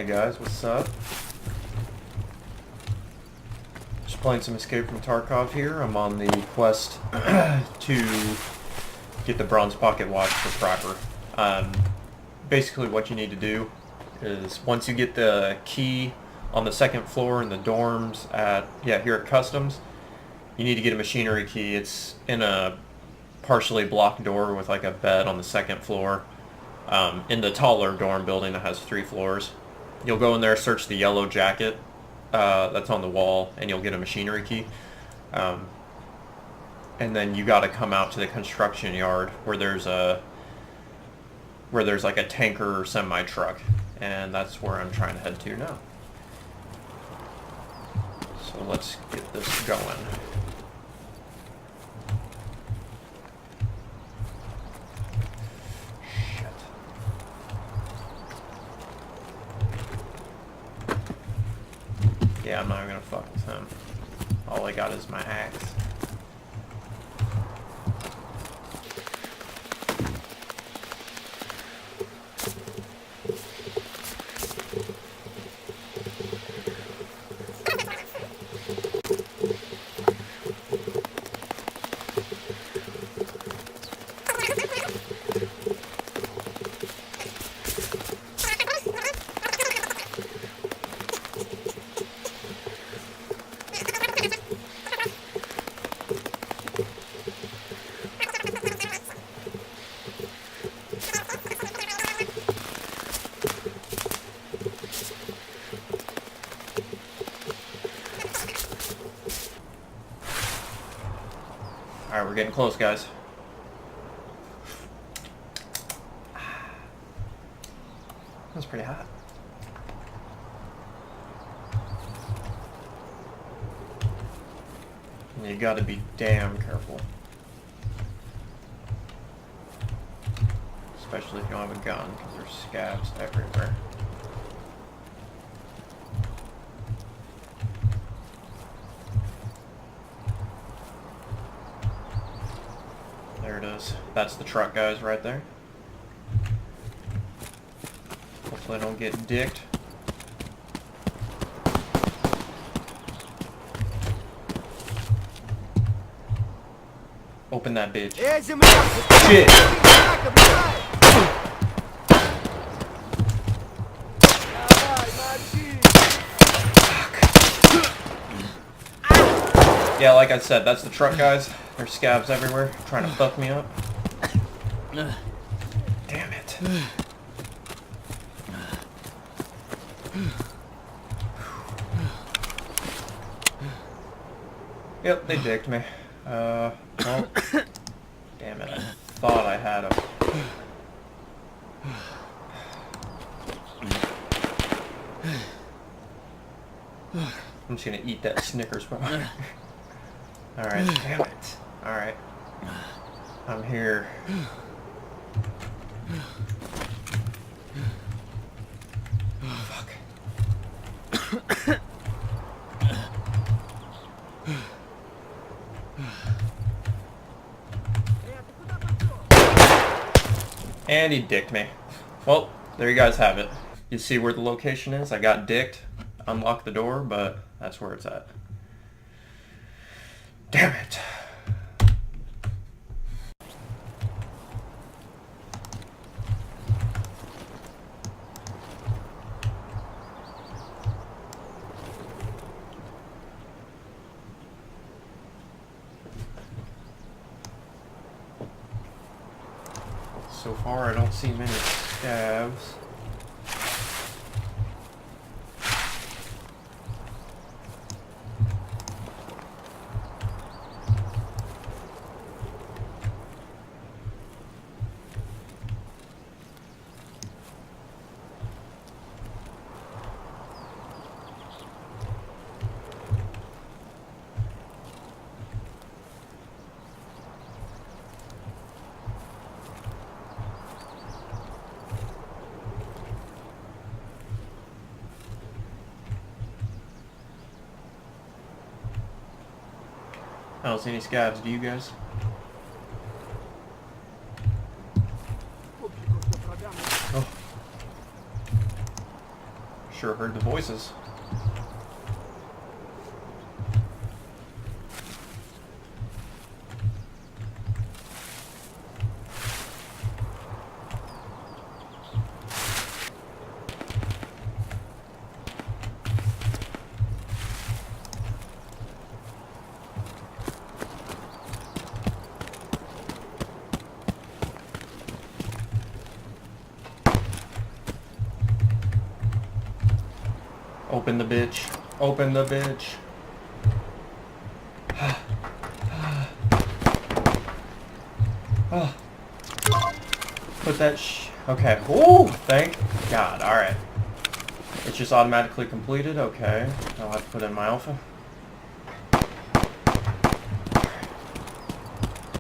Hey guys, what's up? Just playing some Escape from Tarkov here. I'm on the quest to get the bronze pocket watch for Prapor. Basically what you need to do is once you get the key on the second floor in the dorms here at Customs, you need to get a machinery key. It's in a partially blocked door with like a bed on the second floor. In the taller dorm building that has 3 floors. You'll go in there, search the yellow jacket that's on the wall, and you'll get a machinery key. And then you got to come out to the construction yard where there's like a tanker or semi truck, and that's where I'm trying to head to now. So let's get this going. Yeah, I'm not even gonna fuck with him. All I got is my axe. Alright, we're getting close, guys. That's pretty hot. And you gotta be damn careful. Especially if you don't have a gun, because there's skavs everywhere. There it is. That's the truck, guys, right there. Hopefully I don't get dicked. Open that bitch. Shit! Yeah, like I said, that's the truck, guys. There's skavs everywhere, trying to fuck me up. Damn it. Yep, they dicked me. Well, damn it, I thought I had him. I'm just gonna eat that Snickers bar. Alright, damn it. Alright. I'm here. Fuck. And he dicked me. Well, there you guys have it. You see where the location is? I got dicked. Unlocked the door, but that's where it's at. Damn it. So far, I don't see many skavs. I don't see any skavs, do you guys? Oh. Sure heard the voices. Open the bitch. Open the bitch. Put that okay. Ooh, thank God. Alright. It's just automatically completed. Okay. I'll have to put in my alpha.